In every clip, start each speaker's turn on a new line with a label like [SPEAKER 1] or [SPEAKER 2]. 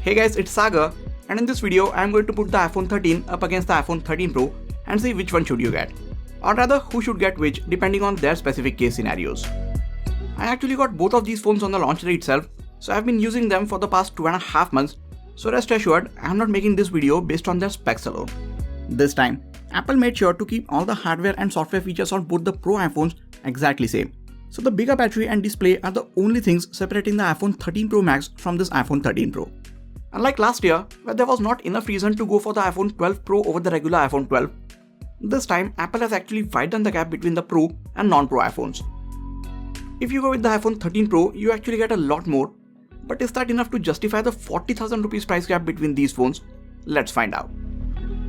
[SPEAKER 1] Hey guys, it's Sagar, and in this video I am going to put the iPhone 13 up against the iPhone 13 Pro and see which one should you get. Or rather, who should get which depending on their specific case scenarios. I actually got both of these phones on the launch day itself, so I have been using them for the past 2.5 months, so rest assured I am not making this video based on their specs alone. This time, Apple made sure to keep all the hardware and software features on both the Pro iPhones exactly same. So the bigger battery and display are the only things separating the iPhone 13 Pro Max from this iPhone 13 Pro. Unlike last year, where there was not enough reason to go for the iPhone 12 Pro over the regular iPhone 12, this time Apple has actually widened the gap between the Pro and non-Pro iPhones. If you go with the iPhone 13 Pro, you actually get a lot more, but is that enough to justify the 40,000 rupees price gap between these phones? Let's find out.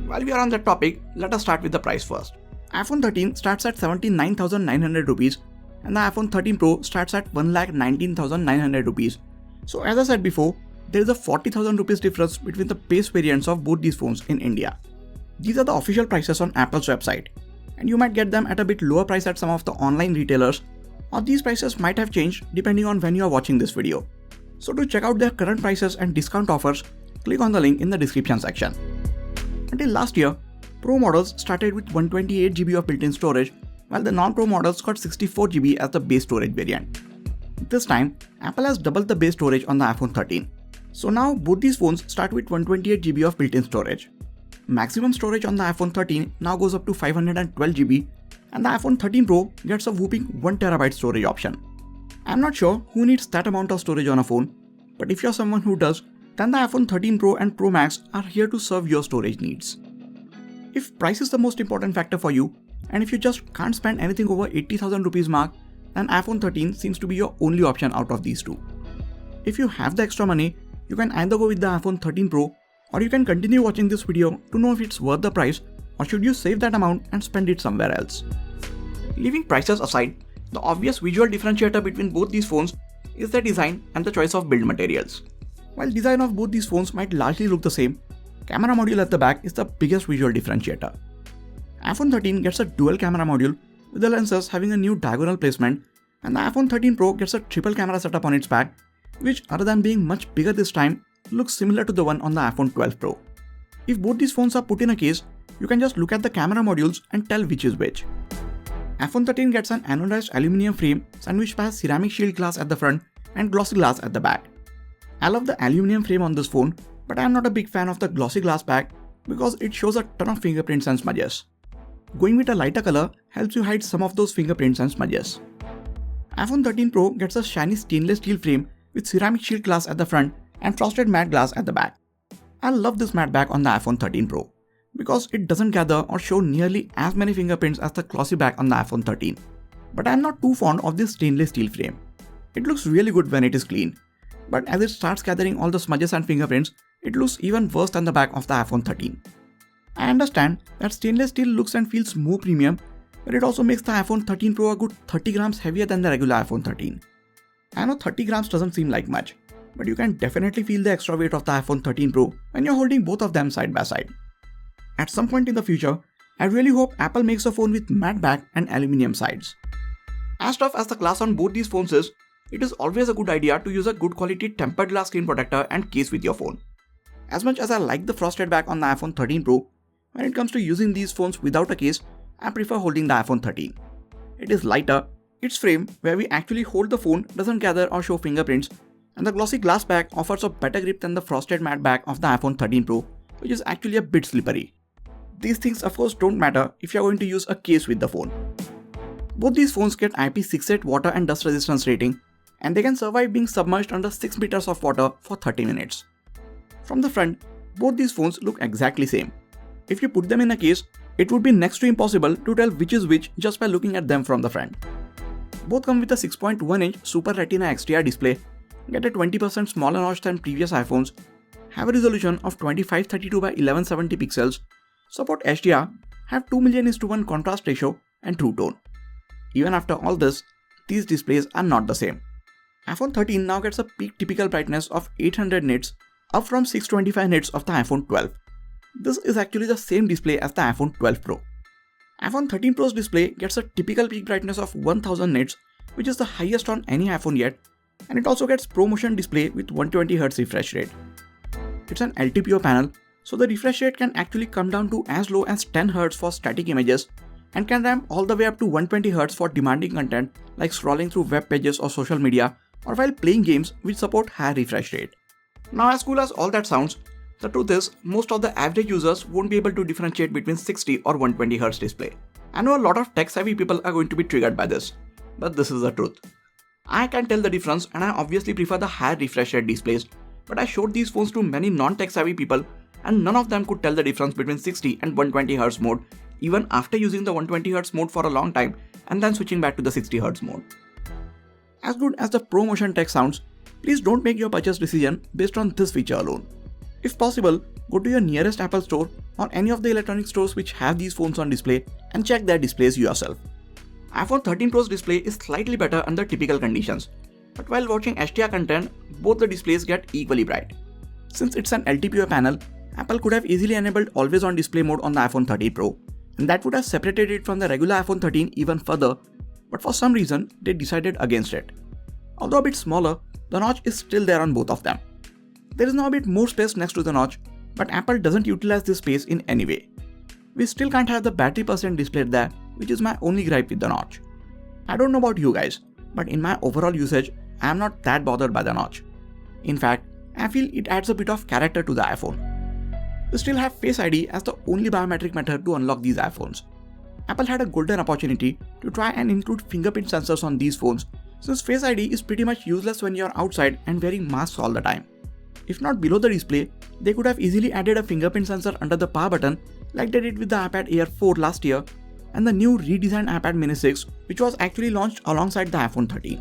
[SPEAKER 1] While we are on that topic, let us start with the price first. iPhone 13 starts at 79,900 rupees and the iPhone 13 Pro starts at 1,19,900 rupees. So as I said before, there is a 40,000 rupees difference between the base variants of both these phones in India. These are the official prices on Apple's website, and you might get them at a bit lower price at some of the online retailers, or these prices might have changed depending on when you are watching this video. So to check out their current prices and discount offers, click on the link in the description section. Until last year, Pro models started with 128GB of built-in storage, while the non-Pro models got 64GB as the base storage variant. This time, Apple has doubled the base storage on the iPhone 13. So now both these phones start with 128GB of built-in storage. Maximum storage on the iPhone 13 now goes up to 512GB, and the iPhone 13 Pro gets a whopping 1TB storage option. I'm not sure who needs that amount of storage on a phone, but if you're someone who does, then the iPhone 13 Pro and Pro Max are here to serve your storage needs. If price is the most important factor for you, and if you just can't spend anything over 80,000 rupees mark, then iPhone 13 seems to be your only option out of these two. If you have the extra money, you can either go with the iPhone 13 Pro, or you can continue watching this video to know if it's worth the price, or should you save that amount and spend it somewhere else. Leaving prices aside, the obvious visual differentiator between both these phones is the design and the choice of build materials. While design of both these phones might largely look the same, camera module at the back is the biggest visual differentiator. iPhone 13 gets a dual camera module with the lenses having a new diagonal placement, and the iPhone 13 Pro gets a triple camera setup on its back, which other than being much bigger this time, looks similar to the one on the iPhone 12 Pro. If both these phones are put in a case, you can just look at the camera modules and tell which is which. iPhone 13 gets an anodized aluminum frame sandwiched by a ceramic shield glass at the front and glossy glass at the back. I love the aluminum frame on this phone, but I am not a big fan of the glossy glass back because it shows a ton of fingerprints and smudges. Going with a lighter color helps you hide some of those fingerprints and smudges. iPhone 13 Pro gets a shiny stainless steel frame with ceramic shield glass at the front and frosted matte glass at the back. I love this matte back on the iPhone 13 Pro because it doesn't gather or show nearly as many fingerprints as the glossy back on the iPhone 13. But I am not too fond of this stainless steel frame. It looks really good when it is clean, but as it starts gathering all the smudges and fingerprints, it looks even worse than the back of the iPhone 13. I understand that stainless steel looks and feels more premium, but it also makes the iPhone 13 Pro a good 30 grams heavier than the regular iPhone 13. I know 30 grams doesn't seem like much, but you can definitely feel the extra weight of the iPhone 13 Pro when you're holding both of them side by side. At some point in the future, I really hope Apple makes a phone with matte back and aluminum sides. As tough as the glass on both these phones is, it is always a good idea to use a good quality tempered glass screen protector and case with your phone. As much as I like the frosted back on the iPhone 13 Pro, when it comes to using these phones without a case, I prefer holding the iPhone 13. It is lighter, its frame where we actually hold the phone doesn't gather or show fingerprints, and the glossy glass back offers a better grip than the frosted matte back of the iPhone 13 Pro, which is actually a bit slippery. These things of course don't matter if you are going to use a case with the phone. Both these phones get IP68 water and dust resistance rating, and they can survive being submerged under 6 meters of water for 30 minutes. From the front, both these phones look exactly same. If you put them in a case, it would be next to impossible to tell which is which just by looking at them from the front. Both come with a 6.1-inch Super Retina XDR display, get a 20% smaller notch than previous iPhones, have a resolution of 2532 by 1170 pixels, support HDR, have 2:1 contrast ratio and True Tone. Even after all this, these displays are not the same. iPhone 13 now gets a peak typical brightness of 800 nits, up from 625 nits of the iPhone 12. This is actually the same display as the iPhone 12 Pro. iPhone 13 Pro's display gets a typical peak brightness of 1000 nits, which is the highest on any iPhone yet, and it also gets ProMotion display with 120Hz refresh rate. it's an LTPO panel, so the refresh rate can actually come down to as low as 10Hz for static images and can ramp all the way up to 120Hz for demanding content like scrolling through web pages or social media or while playing games which support high refresh rate. Now, as cool as all that sounds, the truth is most of the average users won't be able to differentiate between 60 or 120Hz display. I know a lot of tech-savvy people are going to be triggered by this, but this is the truth. I can tell the difference and I obviously prefer the higher refresh rate displays, but I showed these phones to many non-tech-savvy people and none of them could tell the difference between 60 and 120Hz mode even after using the 120Hz mode for a long time and then switching back to the 60Hz mode. As good as the ProMotion tech sounds, please don't make your purchase decision based on this feature alone. If possible, go to your nearest Apple store or any of the electronic stores which have these phones on display and check their displays yourself. iPhone 13 Pro's display is slightly better under typical conditions, but while watching HDR content, both the displays get equally bright. Since it's an LTPO panel, Apple could have easily enabled always on display mode on the iPhone 13 Pro, and that would have separated it from the regular iPhone 13 even further, but for some reason they decided against it. Although a bit smaller, the notch is still there on both of them. There is now a bit more space next to the notch, but Apple doesn't utilize this space in any way. We still can't have the battery percent displayed there, which is my only gripe with the notch. I don't know about you guys, but in my overall usage, I am not that bothered by the notch. In fact, I feel it adds a bit of character to the iPhone. We still have Face ID as the only biometric method to unlock these iPhones. Apple had a golden opportunity to try and include fingerprint sensors on these phones, since Face ID is pretty much useless when you're outside and wearing masks all the time. If not below the display, they could have easily added a fingerprint sensor under the power button like they did with the iPad Air 4 last year and the new redesigned iPad Mini 6, which was actually launched alongside the iPhone 13.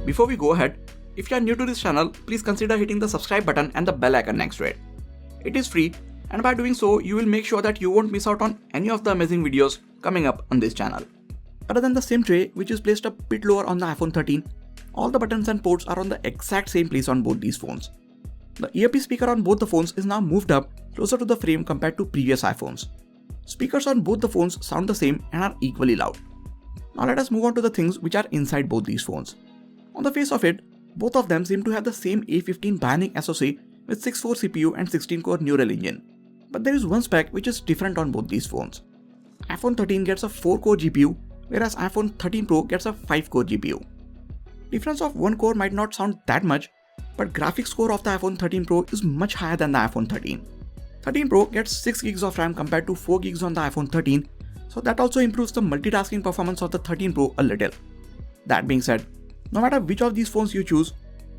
[SPEAKER 1] Before we go ahead, if you are new to this channel, please consider hitting the subscribe button and the bell icon next to it. It is free, and by doing so, you will make sure that you won't miss out on any of the amazing videos coming up on this channel. Other than the SIM tray, which is placed a bit lower on the iPhone 13, all the buttons and ports are on the exact same place on both these phones. The earpiece speaker on both the phones is now moved up closer to the frame compared to previous iPhones. Speakers on both the phones sound the same and are equally loud. Now let us move on to the things which are inside both these phones. On the face of it, both of them seem to have the same A15 Bionic SoC with 6-core CPU and 16-core neural engine. But there is one spec which is different on both these phones. iPhone 13 gets a 4-core GPU, whereas iPhone 13 Pro gets a 5-core GPU. Difference of 1 core might not sound that much, but graphics score of the iPhone 13 Pro is much higher than the iPhone 13. 13 Pro gets 6 GB of RAM compared to 4 GB on the iPhone 13, so that also improves the multitasking performance of the 13 Pro a little. That being said, no matter which of these phones you choose,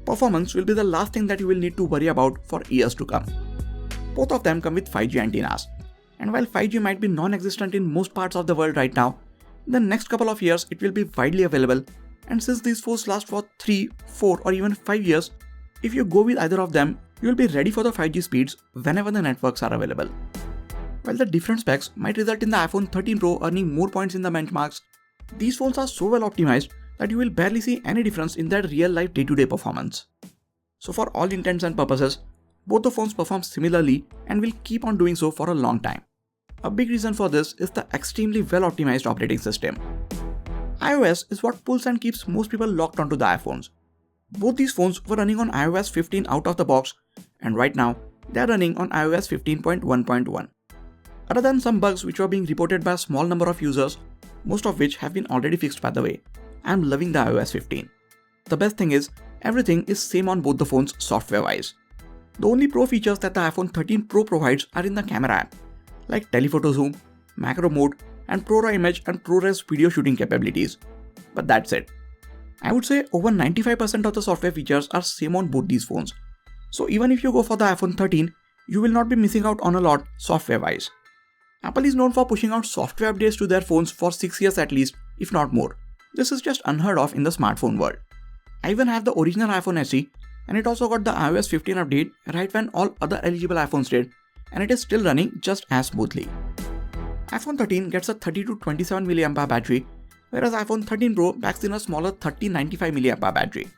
[SPEAKER 1] performance will be the last thing that you will need to worry about for years to come. Both of them come with 5G antennas, and while 5G might be non-existent in most parts of the world right now, in the next couple of years it will be widely available, and since these phones last for 3, 4 or even 5 years, if you go with either of them, you will be ready for the 5G speeds whenever the networks are available. While the different specs might result in the iPhone 13 Pro earning more points in the benchmarks, these phones are so well optimized that you will barely see any difference in their real-life day-to-day performance. So for all intents and purposes, both the phones perform similarly and will keep on doing so for a long time. A big reason for this is the extremely well-optimized operating system. iOS is what pulls and keeps most people locked onto the iPhones. Both these phones were running on iOS 15 out of the box, and right now, they are running on iOS 15.1.1. Other than some bugs which were being reported by a small number of users, most of which have been already fixed by the way, I am loving the iOS 15. The best thing is, everything is same on both the phones software-wise. The only pro features that the iPhone 13 Pro provides are in the camera app, like telephoto zoom, macro mode, and ProRAW image and ProRes video shooting capabilities. But that's it. I would say over 95% of the software features are same on both these phones. So even if you go for the iPhone 13, you will not be missing out on a lot software-wise. Apple is known for pushing out software updates to their phones for 6 years at least, if not more. This is just unheard of in the smartphone world. I even have the original iPhone SE, and it also got the iOS 15 update right when all other eligible iPhones did, and it is still running just as smoothly. iPhone 13 gets a 30 to 27 mAh battery, whereas iPhone 13 Pro packs in a smaller 30-95 mAh battery.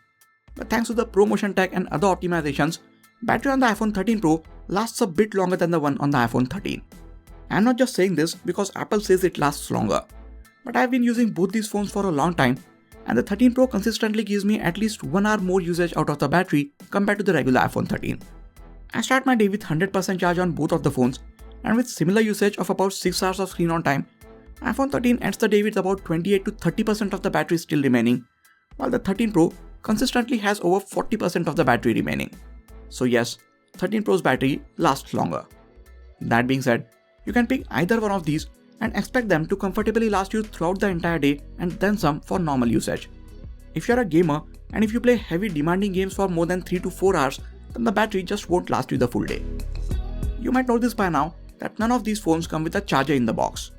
[SPEAKER 1] But thanks to the ProMotion tech and other optimizations, battery on the iPhone 13 Pro lasts a bit longer than the one on the iPhone 13. I'm not just saying this because Apple says it lasts longer, but I've been using both these phones for a long time, and the 13 Pro consistently gives me at least 1 hour more usage out of the battery compared to the regular iPhone 13. I start my day with 100% charge on both of the phones, and with similar usage of about 6 hours of screen on time, iPhone 13 ends the day with about 28 to 30% of the battery still remaining, while the 13 Pro consistently has over 40% of the battery remaining. So yes, 13 Pro's battery lasts longer. That being said, you can pick either one of these and expect them to comfortably last you throughout the entire day and then some for normal usage. If you're a gamer and if you play heavy demanding games for more than 3 to 4 hours, then the battery just won't last you the full day. You might know this by now that none of these phones come with a charger in the box.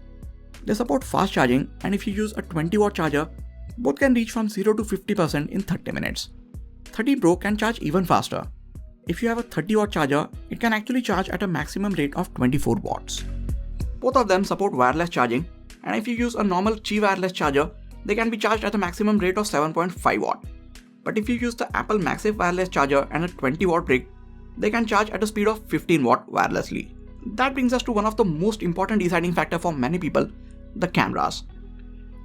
[SPEAKER 1] They support fast charging, and if you use a 20-watt charger, both can reach from 0 to 50% in 30 minutes. 13 Pro can charge even faster. If you have a 30-watt charger, it can actually charge at a maximum rate of 24 watts. Both of them support wireless charging, and if you use a normal Qi wireless charger, they can be charged at a maximum rate of 7.5 watt. But if you use the Apple MagSafe wireless charger and a 20-watt brick, they can charge at a speed of 15 watt wirelessly. That brings us to one of the most important deciding factor for many people, the cameras.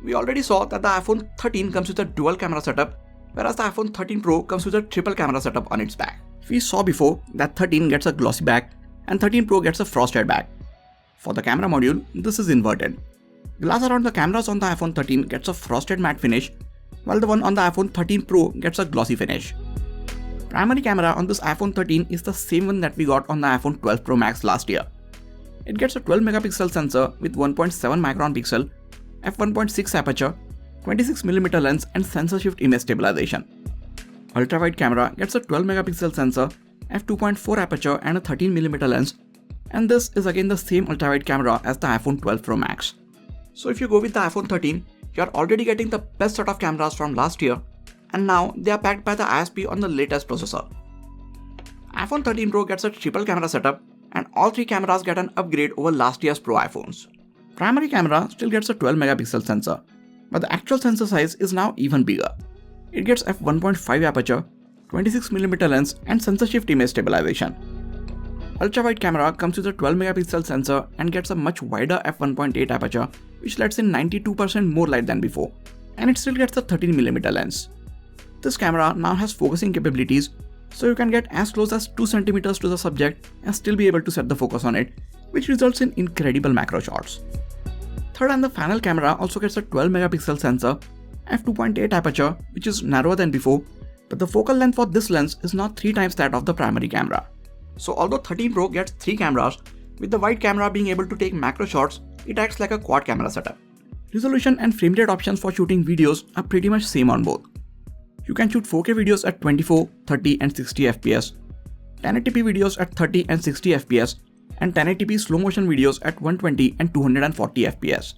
[SPEAKER 1] We already saw that the iPhone 13 comes with a dual camera setup, whereas the iPhone 13 Pro comes with a triple camera setup on its back. We saw before that 13 gets a glossy back and 13 Pro gets a frosted back. For the camera module, this is inverted. Glass around the cameras on the iPhone 13 gets a frosted matte finish, while the one on the iPhone 13 Pro gets a glossy finish. Primary camera on this iPhone 13 is the same one that we got on the iPhone 12 Pro Max last year. It gets a 12 megapixel sensor with 1.7 micron pixel, f1.6 aperture, 26mm lens and sensor shift image stabilization. Ultra-wide camera gets a 12 megapixel sensor, f2.4 aperture and a 13mm lens, and this is again the same ultra-wide camera as the iPhone 12 Pro Max. So if you go with the iPhone 13, you are already getting the best set of cameras from last year, and now they are backed by the ISP on the latest processor. iPhone 13 Pro gets a triple camera setup, and all three cameras get an upgrade over last year's Pro iPhones. Primary camera still gets a 12 megapixel sensor, but the actual sensor size is now even bigger. It gets f1.5 aperture, 26mm lens and sensor shift image stabilization. Ultra-wide camera comes with a 12 megapixel sensor and gets a much wider f1.8 aperture, which lets in 92% more light than before, and it still gets a 13mm lens. This camera now has focusing capabilities, so you can get as close as 2 cm to the subject and still be able to set the focus on it, which results in incredible macro shots. Third and the final camera also gets a 12 megapixel sensor, f2.8 aperture, which is narrower than before, but the focal length for this lens is now 3 times that of the primary camera. So although 13 Pro gets 3 cameras, with the wide camera being able to take macro shots, it acts like a quad camera setup. Resolution and frame rate options for shooting videos are pretty much same on both. You can shoot 4K videos at 24, 30 and 60 fps, 1080p videos at 30 and 60 fps, and 1080p slow motion videos at 120 and 240 fps.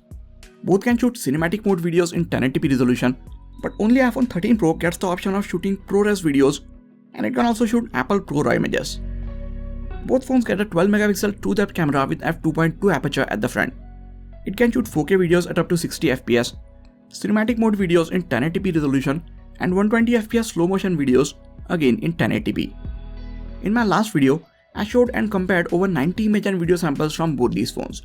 [SPEAKER 1] Both can shoot cinematic mode videos in 1080p resolution, but only iPhone 13 Pro gets the option of shooting ProRes videos, and it can also shoot Apple ProRAW images. Both phones get a 12 megapixel true depth camera with f2.2 aperture at the front. It can shoot 4K videos at up to 60 fps, cinematic mode videos in 1080p resolution, and 120 fps slow motion videos again in 1080p. In my last video, I showed and compared over 90 image and video samples from both these phones.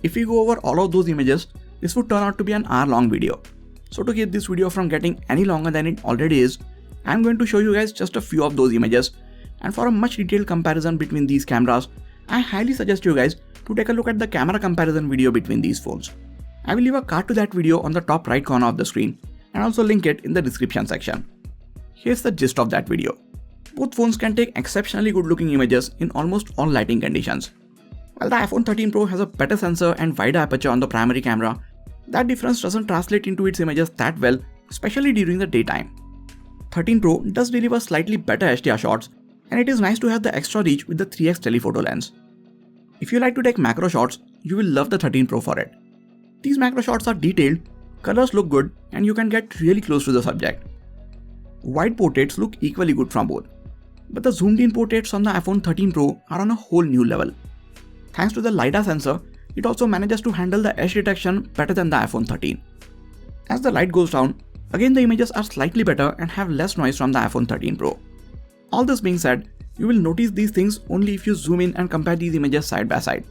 [SPEAKER 1] If we go over all of those images, this would turn out to be an hour-long video. So to keep this video from getting any longer than it already is, I am going to show you guys just a few of those images, and for a much detailed comparison between these cameras, I highly suggest you guys to take a look at the camera comparison video between these phones. I will leave a card to that video on the top right corner of the screen and also link it in the description section. Here's the gist of that video. Both phones can take exceptionally good looking images in almost all lighting conditions. While the iPhone 13 Pro has a better sensor and wider aperture on the primary camera, that difference doesn't translate into its images that well, especially during the daytime. 13 Pro does deliver slightly better HDR shots, and it is nice to have the extra reach with the 3x telephoto lens. If you like to take macro shots, you will love the 13 Pro for it. These macro shots are detailed, colors look good, and you can get really close to the subject. Wide portraits look equally good from both, but the zoomed in portraits on the iPhone 13 Pro are on a whole new level. Thanks to the LiDAR sensor, it also manages to handle the edge detection better than the iPhone 13. As the light goes down, again the images are slightly better and have less noise from the iPhone 13 Pro. All this being said, you will notice these things only if you zoom in and compare these images side by side.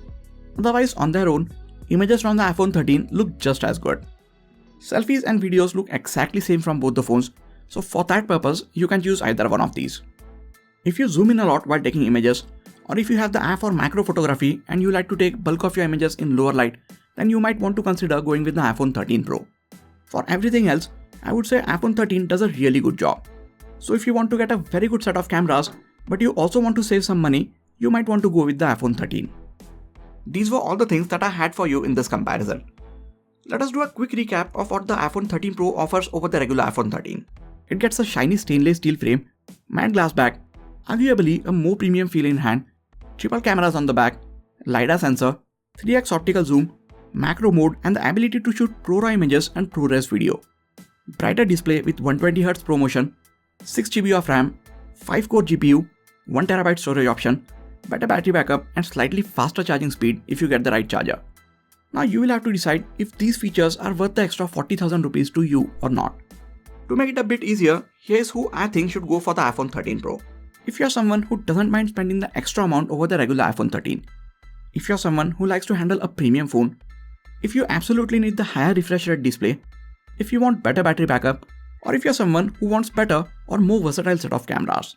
[SPEAKER 1] Otherwise, on their own, images from the iPhone 13 look just as good. Selfies and videos look exactly same from both the phones, so for that purpose, you can choose either one of these. If you zoom in a lot while taking images, Or if you have the app for macro photography and you like to take bulk of your images in lower light, then you might want to consider going with the iPhone 13 Pro. For everything else, I would say iPhone 13 does a really good job. So if you want to get a very good set of cameras, but you also want to save some money, you might want to go with the iPhone 13. These were all the things that I had for you in this comparison. Let us do a quick recap of what the iPhone 13 Pro offers over the regular iPhone 13. It gets a shiny stainless steel frame, matte glass back, arguably a more premium feel in hand, triple cameras on the back, LiDAR sensor, 3x optical zoom, macro mode and the ability to shoot ProRAW images and ProRes video. Brighter display with 120Hz ProMotion, 6GB of RAM, 5-core GPU, 1TB storage option, better battery backup and slightly faster charging speed if you get the right charger. Now you will have to decide if these features are worth the extra 40,000 rupees to you or not. To make it a bit easier, here's who I think should go for the iPhone 13 Pro. If you're someone who doesn't mind spending the extra amount over the regular iPhone 13. If you're someone who likes to handle a premium phone. If you absolutely need the higher refresh rate display. If you want better battery backup. Or if you're someone who wants better or more versatile set of cameras.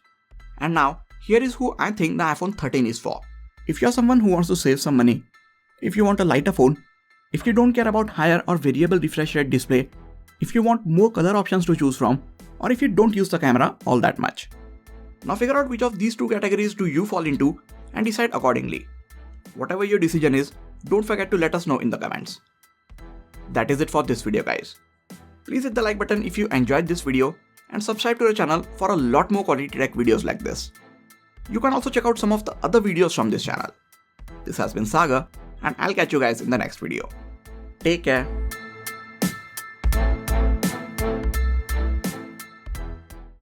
[SPEAKER 1] And now, here is who I think the iPhone 13 is for. If you're someone who wants to save some money. If you want a lighter phone. If you don't care about higher or variable refresh rate display. If you want more color options to choose from. Or if you don't use the camera all that much. Now figure out which of these two categories do you fall into and decide accordingly. Whatever your decision is, don't forget to let us know in the comments. That is it for this video guys. Please hit the like button if you enjoyed this video and subscribe to the channel for a lot more quality tech videos like this. You can also check out some of the other videos from this channel. This has been Sagar and I'll catch you guys in the next video. Take care.